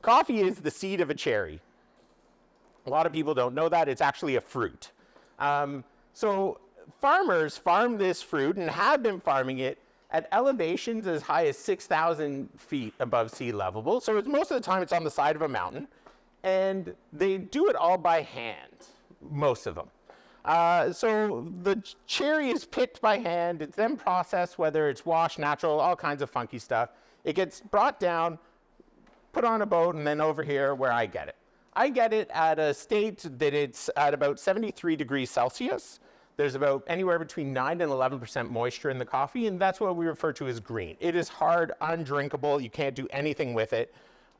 coffee is the seed of a cherry. A lot of people don't know that. It's actually a fruit. So farmers farm this fruit and have been farming it at elevations as high as 6,000 feet above sea level. So most of the time it's on the side of a mountain. And they do it all by hand, most of them. So the cherry is picked by hand. It's then processed, whether it's washed, natural, all kinds of funky stuff. It gets brought down, put on a boat, and then over here where I get it. I get it at a state that it's at about 73 degrees Celsius. There's about anywhere between 9 and 11% moisture in the coffee, and that's what we refer to as green. It is hard, undrinkable. You can't do anything with it.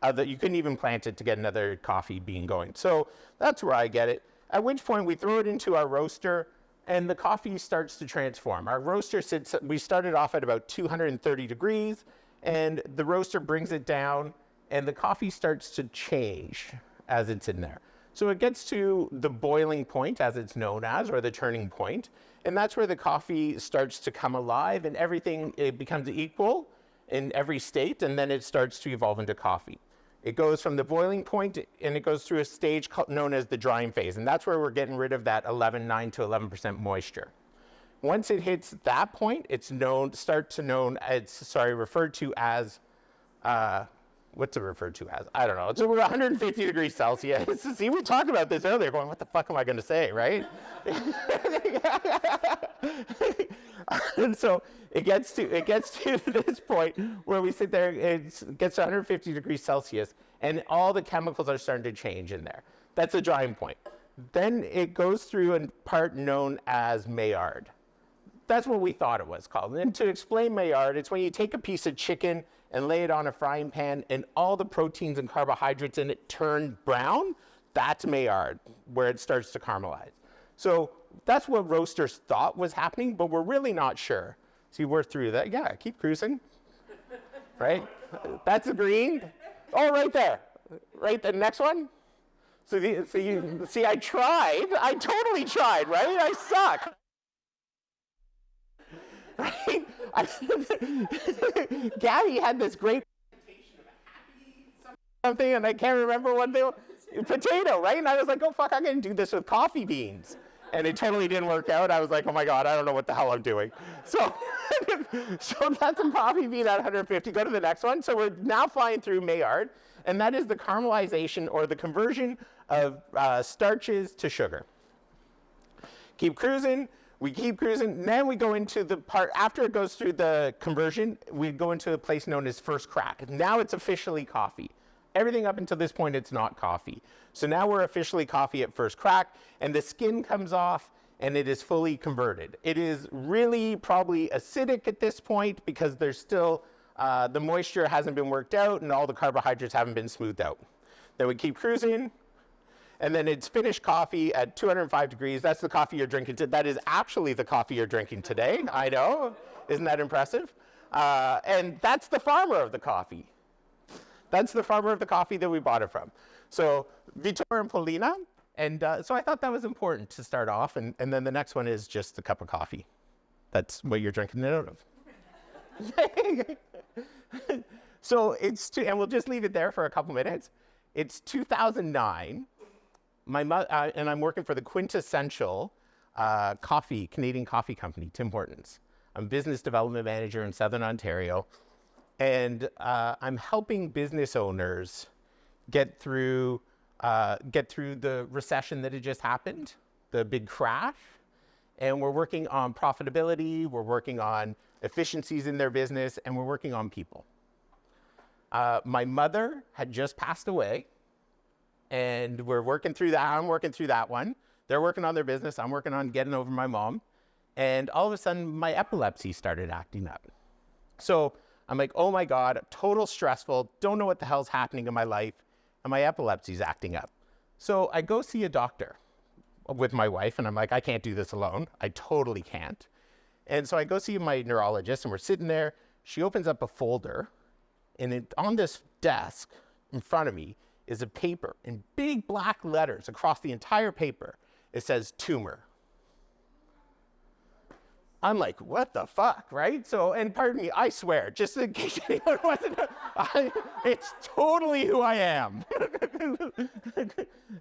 You couldn't even plant it to get another coffee bean going. So that's where I get it. At which point we throw it into our roaster, and the coffee starts to transform. Our roaster we started off at about 230 degrees, and the roaster brings it down, and the coffee starts to change as it's in there. So it gets to the boiling point, as it's known as, or the turning point, and that's where the coffee starts to come alive, and everything, it becomes equal in every state, and then it starts to evolve into coffee. It goes from the boiling point, and it goes through a stage known as the drying phase, and that's where we're getting rid of that 9 to 11% moisture. Once it hits that point, it's referred to as, what's it referred to as? I don't know. It's over 150 degrees Celsius. See, we talked about this earlier, going, what the fuck am I going to say, right? And so it gets to this point where we sit there, it gets to 150 degrees Celsius, and all the chemicals are starting to change in there. That's the drying point. Then it goes through a part known as Maillard. That's what we thought it was called. And to explain Maillard, it's when you take a piece of chicken and lay it on a frying pan, and all the proteins and carbohydrates in it turn brown. That's Maillard, where it starts to caramelize. So that's what roasters thought was happening, but we're really not sure. See, we're through that. Yeah, keep cruising. Right? That's the green. Oh, right there. Right, the next one. So I tried. I totally tried, right? I suck. Right? Gabby had this great presentation of a happy something, and I can't remember what they were. Potato, right? And I was like, oh, fuck, I'm going to do this with coffee beans. And it totally didn't work out. I was like, oh, my God, I don't know what the hell I'm doing. So that's a coffee bean at 150. Go to the next one. So we're now flying through Maillard, and that is the caramelization or the conversion of starches to sugar. Keep cruising. We keep cruising. Then we go into the part, after it goes through the conversion, we go into a place known as first crack. Now it's officially coffee. Everything up until this point, it's not coffee. So now we're officially coffee at first crack, and the skin comes off, and it is fully converted. It is really probably acidic at this point because there's still, the moisture hasn't been worked out, and all the carbohydrates haven't been smoothed out. Then we keep cruising, and then it's finished coffee at 205 degrees. That's the coffee you're drinking today. That is actually the coffee you're drinking today. I know. Isn't that impressive? And that's the farmer of the coffee. That's the farmer of the coffee that we bought it from. So Vitor and Paulina. And so I thought that was important to start off. And then the next one is just a cup of coffee. That's what you're drinking it out of. So and we'll just leave it there for a couple minutes. It's 2009. And I'm working for the quintessential Canadian coffee company, Tim Hortons. I'm business development manager in Southern Ontario. And I'm helping business owners get through the recession that had just happened, the big crash. And we're working on profitability, we're working on efficiencies in their business, and we're working on people. My mother had just passed away, and we're working through that. I'm working through that one. They're working on their business. I'm working on getting over my mom. And all of a sudden, my epilepsy started acting up. So I'm like, oh my God, total stressful, don't know what the hell's happening in my life, and my epilepsy's acting up. So I go see a doctor with my wife, and I'm like, I can't do this alone. I totally can't. And so I go see my neurologist, and we're sitting there. She opens up a folder, and on this desk in front of me is a paper in big black letters across the entire paper. It says tumor. I'm like, what the fuck, right? So, and pardon me, I swear, just in case anyone wasn't, it's totally who I am.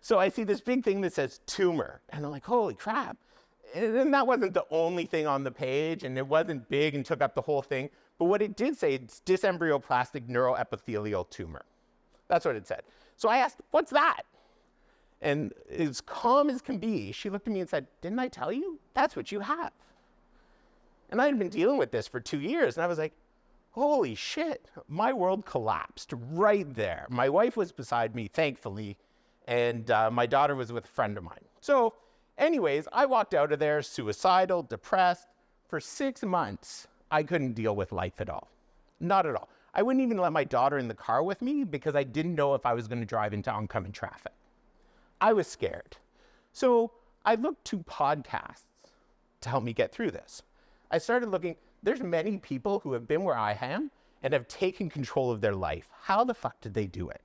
So I see this big thing that says tumor, and I'm like, holy crap. And then that wasn't the only thing on the page, and it wasn't big and took up the whole thing. But what it did say, it's dysembryoplastic neuroepithelial tumor. That's what it said. So I asked, what's that? And as calm as can be, she looked at me and said, didn't I tell you? That's what you have. And I had been dealing with this for 2 years, and I was like, holy shit, my world collapsed right there. My wife was beside me, thankfully, and my daughter was with a friend of mine. So anyways, I walked out of there suicidal, depressed. For 6 months, I couldn't deal with life at all. Not at all. I wouldn't even let my daughter in the car with me because I didn't know if I was going to drive into oncoming traffic. I was scared. So I looked to podcasts to help me get through this. I started looking, there's many people who have been where I am and have taken control of their life. How the fuck did they do it?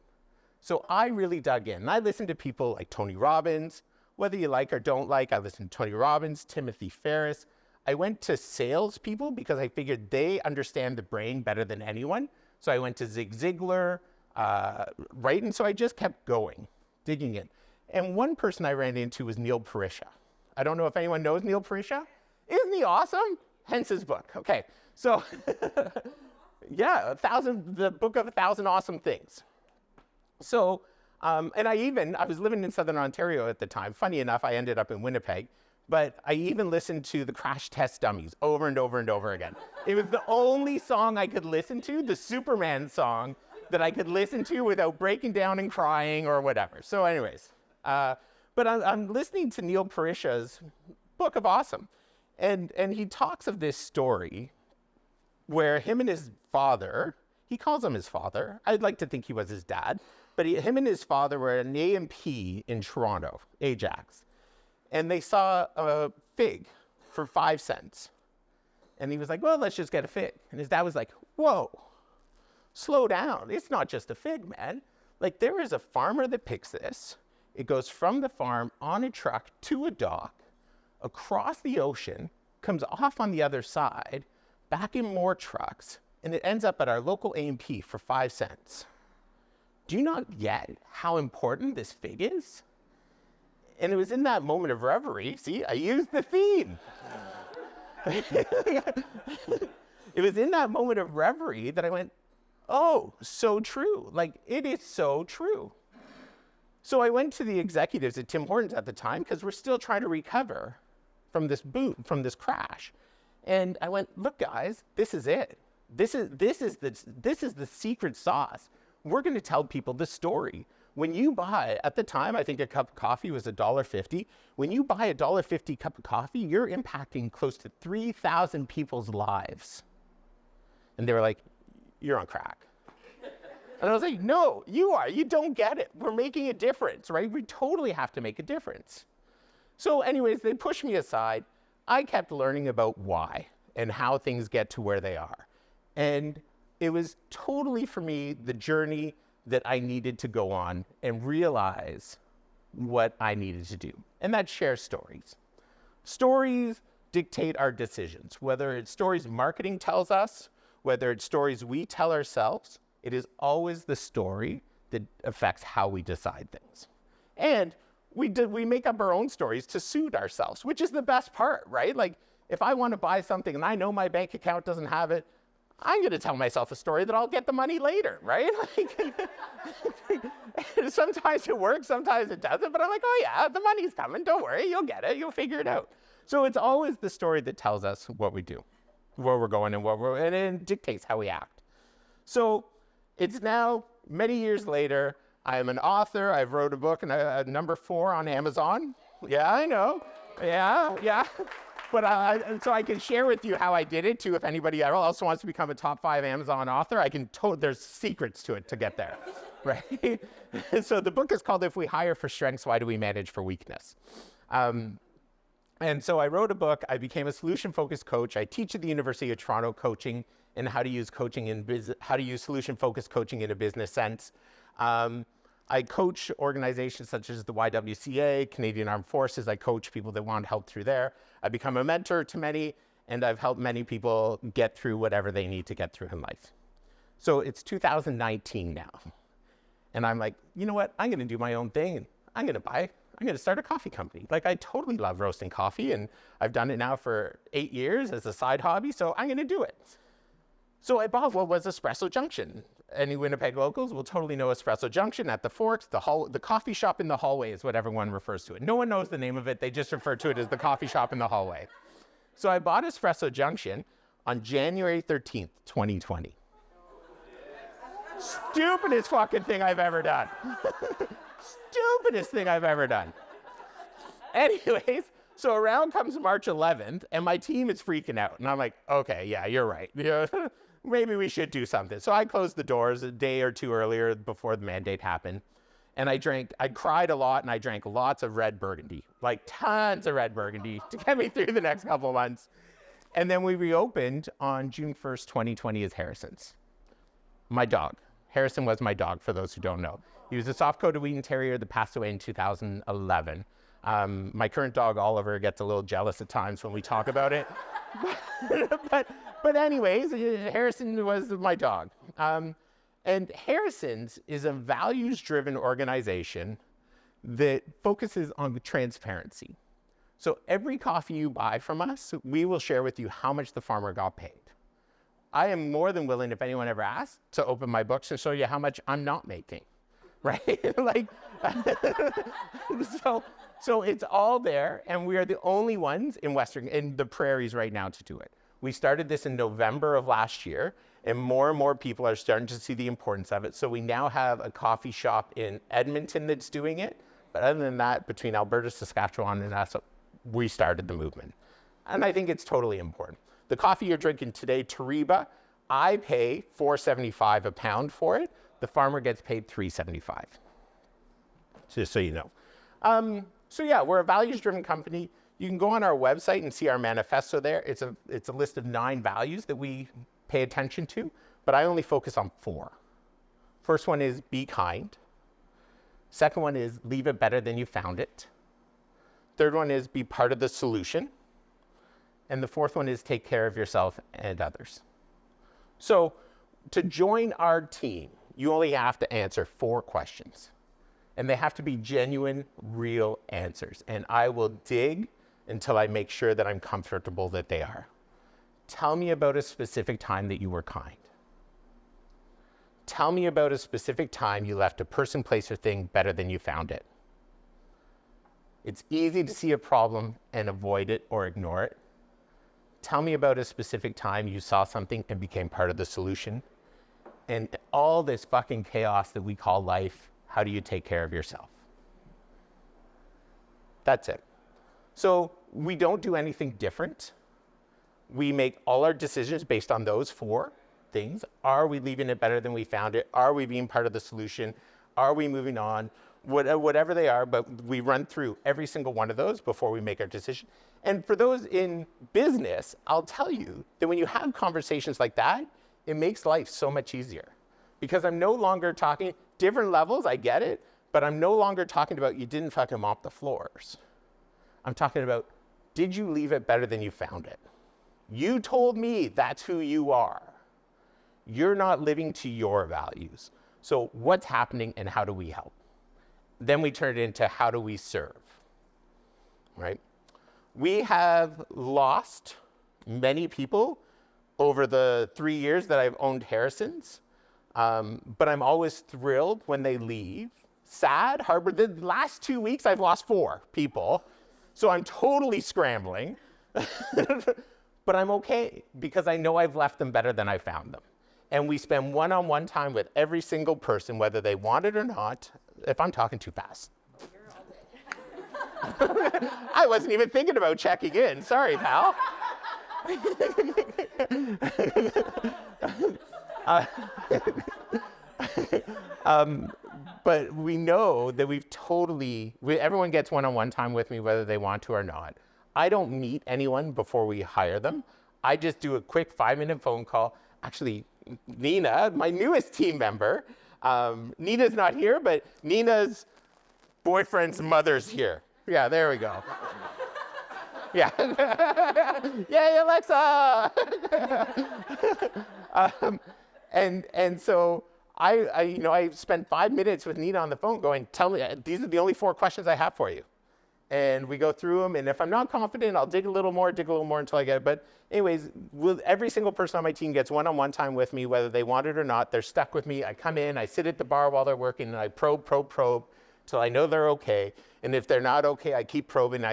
So I really dug in. And I listened to people like Tony Robbins, whether you like or don't like. I listened to Tony Robbins, Timothy Ferriss. I went to salespeople because I figured they understand the brain better than anyone. So I went to Zig Ziglar, right? And so I just kept going, digging in. And one person I ran into was Neil Parisha. I don't know if anyone knows Neil Parisha. Isn't he awesome? Hence his book. Okay, so yeah, the book of 1,000 awesome things. So, and I was living in Southern Ontario at the time. Funny enough, I ended up in Winnipeg, but I even listened to the Crash Test Dummies over and over and over again. It was the only song I could listen to, the Superman song, that I could listen to without breaking down and crying or whatever. So anyways, but I'm listening to Neil Parisha's Book of Awesome. And he talks of this story where him and his father, he calls him his father. I'd like to think he was his dad, but him and his father were at an A&P in Toronto, Ajax. And they saw a fig for 5 cents. And he was like, well, let's just get a fig. And his dad was like, whoa, slow down. It's not just a fig, man. Like, there is a farmer that picks this. It goes from the farm on a truck to a dock, across the ocean, comes off on the other side, back in more trucks, and it ends up at our local A&P for 5 cents. Do you not get how important this fig is? And it was in that moment of reverie, see, I used the theme. It was in that moment of reverie that I went, oh, so true. Like, it is so true. So I went to the executives at Tim Hortons at the time because we're still trying to recover from this boom, from this crash. And I went, look, guys, this is it. This is the secret sauce. We're going to tell people the story. When you buy, at the time, I think a cup of coffee was $1.50. When you buy a $1.50 cup of coffee, you're impacting close to 3,000 people's lives. And they were like, you're on crack. And I was like, no, you are. You don't get it. We're making a difference, right? We totally have to make a difference. So anyways, they pushed me aside. I kept learning about why and how things get to where they are. And it was totally, for me, the journey that I needed to go on and realize what I needed to do. And that's share stories. Stories dictate our decisions, whether it's stories marketing tells us, whether it's stories we tell ourselves. It is always the story that affects how we decide things. And we make up our own stories to suit ourselves, which is the best part, right? Like, if I want to buy something and I know my bank account doesn't have it, I'm going to tell myself a story that I'll get the money later, right? Like, sometimes it works, sometimes it doesn't, but I'm like, oh yeah, the money's coming, don't worry, you'll get it, you'll figure it out. So it's always the story that tells us what we do, where we're going and and it dictates how we act. So it's now many years later. I am an author. I've wrote a book, and number 4 on Amazon. Yeah, I know. Yeah. But so I can share with you how I did it too. If anybody else wants to become a top 5 Amazon author, there's secrets to it to get there, right? So the book is called "If We Hire for Strengths, Why Do We Manage for Weakness?" And so I wrote a book. I became a solution-focused coach. I teach at the University of Toronto coaching and how to use solution-focused coaching in a business sense. I coach organizations such as the YWCA, Canadian Armed Forces. I coach people that want help through there. I become a mentor to many. and I've helped many people get through whatever they need to get through in life. So it's 2019 now. And I'm like, you know what? I'm going to do my own thing. And I'm going to start a coffee company. Like, I totally love roasting coffee, and I've done it now for 8 years as a side hobby. So I'm going to do it. So I bought what was Espresso Junction. Any Winnipeg locals will totally know Espresso Junction at the Forks. The coffee shop in the hallway is what everyone refers to it. No one knows the name of it. They just refer to it as the coffee shop in the hallway. So I bought Espresso Junction on January 13th, 2020. Stupidest fucking thing I've ever done. Stupidest thing I've ever done. Anyways, so around comes March 11th, and my team is freaking out. And I'm like, okay, yeah, you're right. Maybe we should do something. So I closed the doors a day or two earlier before the mandate happened. And I cried a lot, and I drank lots of red Burgundy, like tons of red Burgundy to get me through the next couple of months. And then we reopened on June 1st, 2020 as Harrison's. My dog. Harrison was my dog, for those who don't know. He was a soft-coated Wheaten Terrier that passed away in 2011. My current dog, Oliver, gets a little jealous at times when we talk about it. but anyways, Harrison was my dog. And Harrison's is a values-driven organization that focuses on transparency. So every coffee you buy from us, we will share with you how much the farmer got paid. I am more than willing, if anyone ever asks, to open my books and show you how much I'm not making, right? Like, so it's all there, and we are the only ones in the prairies right now to do it. We started this in November of last year, and more people are starting to see the importance of it. So we now have a coffee shop in Edmonton that's doing it. But other than that, between Alberta, Saskatchewan, and us, we started the movement. And I think it's totally important. The coffee you're drinking today, Tariba, I pay $4.75 a pound for it. The farmer gets paid $3.75. Just so you know. So yeah, we're a values-driven company. You can go on our website and see our manifesto there. It's a list of 9 values that we pay attention to, but I only focus on 4. First one is be kind. Second one is leave it better than you found it. Third one is be part of the solution. And the fourth one is take care of yourself and others. So to join our team, you only have to answer 4 questions. And they have to be genuine, real answers. And I will dig until I make sure that I'm comfortable that they are. Tell me about a specific time that you were kind. Tell me about a specific time you left a person, place, or thing better than you found it. It's easy to see a problem and avoid it or ignore it. Tell me about a specific time you saw something and became part of the solution. And all this fucking chaos that we call life, how do you take care of yourself? That's it. So we don't do anything different. We make all our decisions based on those 4 things. Are we leaving it better than we found it? Are we being part of the solution? Are we moving on? Whatever they are, but we run through every single one of those before we make our decision. And for those in business, I'll tell you that when you have conversations like that, it makes life so much easier. Because I'm no longer talking, different levels, I get it, but I'm no longer talking about you didn't fucking mop the floors. I'm talking about, did you leave it better than you found it? You told me that's who you are. You're not living to your values. So what's happening and how do we help? Then we turn it into how do we serve, right? We have lost many people over the 3 years that I've owned Harrison's, but I'm always thrilled when they leave. Sad, hard, the last 2 weeks I've lost 4 people, so I'm totally scrambling, but I'm okay because I know I've left them better than I found them. And we spend one-on-one time with every single person, whether they want it or not. If I'm talking too fast. I wasn't even thinking about checking in. Sorry, pal. But we know that everyone gets one-on-one time with me, whether they want to or not. I don't meet anyone before we hire them. I just do a quick 5-minute phone call. Actually, Nina, my newest team member, Nina's not here, but Nina's boyfriend's mother's here. Yeah, there we go. Yeah. Yay, Alexa! And so I spent 5 minutes with Nina on the phone going, tell me, these are the only 4 questions I have for you. And we go through them, and if I'm not confident, I'll dig a little more until I get it. But anyways, every single person on my team gets one-on-one time with me, whether they want it or not. They're stuck with me. I come in, I sit at the bar while they're working, and I probe till I know they're okay. And if they're not okay, I keep probing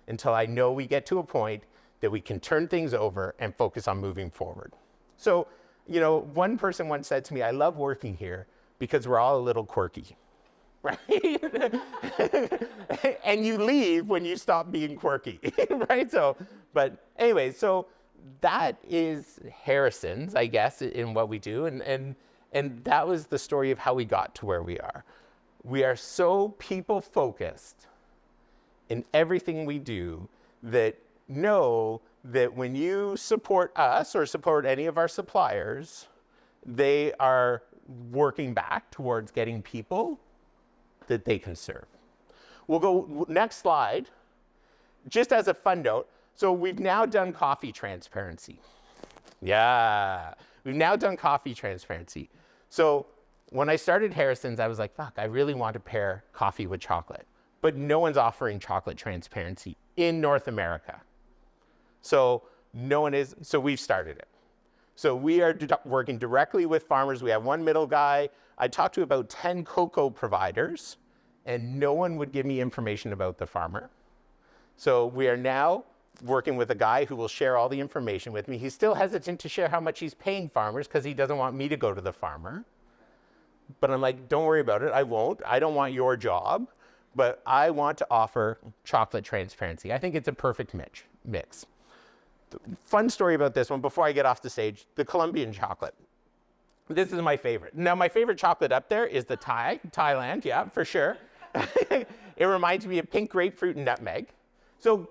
until I know we get to a point that we can turn things over and focus on moving forward. So, one person once said to me, I love working here because we're all a little quirky. Right? And you leave when you stop being quirky, right? So that is Harrison's, I guess, in what we do. And that was the story of how we got to where we are. We are so people-focused in everything we do that know that when you support us or support any of our suppliers, they are working back towards getting people that they can serve. We'll go next slide. Just as a fun note, so we've now done coffee transparency. Yeah, we've now done coffee transparency. So when I started Harrison's, I was like, fuck, I really want to pair coffee with chocolate, but no one's offering chocolate transparency in North America. So no one is, so we've started it. So we are working directly with farmers. We have one middle guy. I talked to about 10 cocoa providers, and no one would give me information about the farmer. So we are now working with a guy who will share all the information with me. He's still hesitant to share how much he's paying farmers because he doesn't want me to go to the farmer. But I'm like, don't worry about it. I won't. I don't want your job, but I want to offer chocolate transparency. I think it's a perfect mix. Fun story about this one before I get off the stage, the Colombian chocolate. This is my favorite. Now, my favorite chocolate up there is the Thailand, yeah, for sure. It reminds me of pink grapefruit and nutmeg. So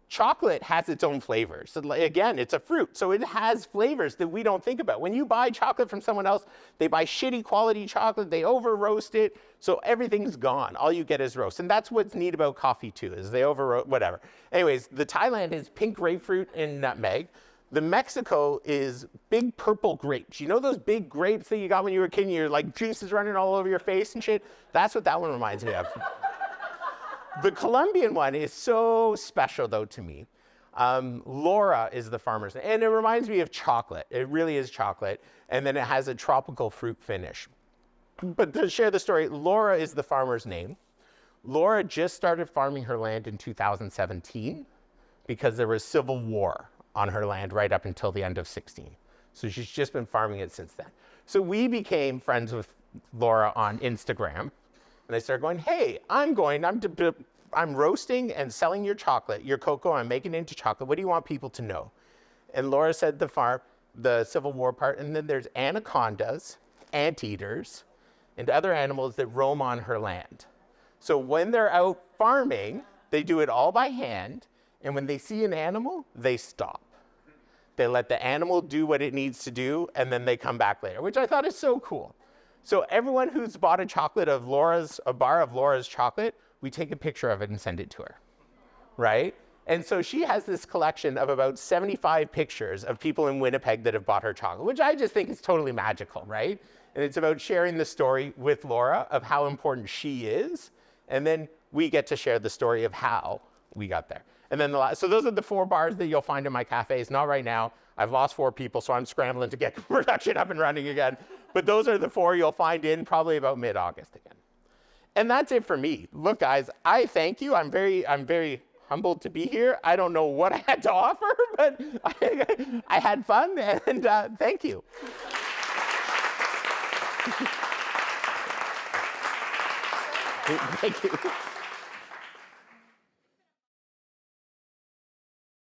chocolate has its own flavors. So again, it's a fruit, so it has flavors that we don't think about. When you buy chocolate from someone else, they buy shitty quality chocolate, they over roast it, so everything's gone. All you get is roast. And that's what's neat about coffee too, is they over roast, whatever. Anyways, the Thailand is pink grapefruit and nutmeg. The Mexico is big purple grapes. You know those big grapes that you got when you were a kid and your like juice is running all over your face and shit? That's what that one reminds me of. The Colombian one is so special though to me. Laura is the farmer's name, and it reminds me of chocolate. It really is chocolate, and then it has a tropical fruit finish. But to share the story, Laura is the farmer's name. Laura just started farming her land in 2017 because there was civil war on her land right up until the end of 16. So she's just been farming it since then. So we became friends with Laura on Instagram, and I started going, hey, I'm roasting and selling your chocolate, your cocoa, I'm making it into chocolate. What do you want people to know? And Laura said the Civil War part, and then there's anacondas, anteaters, and other animals that roam on her land. So when they're out farming, they do it all by hand, and when they see an animal, they stop. They let the animal do what it needs to do, and then they come back later, which I thought is so cool. So everyone who's bought a bar of Laura's chocolate, we take a picture of it and send it to her, right? And so she has this collection of about 75 pictures of people in Winnipeg that have bought her chocolate, which I just think is totally magical, right? And it's about sharing the story with Laura of how important she is, and then we get to share the story of how we got there. And then so those are the 4 bars that you'll find in my cafes. Not right now. I've lost 4 people, so I'm scrambling to get production up and running again. But those are the 4 you'll find in probably about mid-August again. And that's it for me. Look, guys, I thank you. I'm very humbled to be here. I don't know what I had to offer, but I had fun, and thank you. Thank you.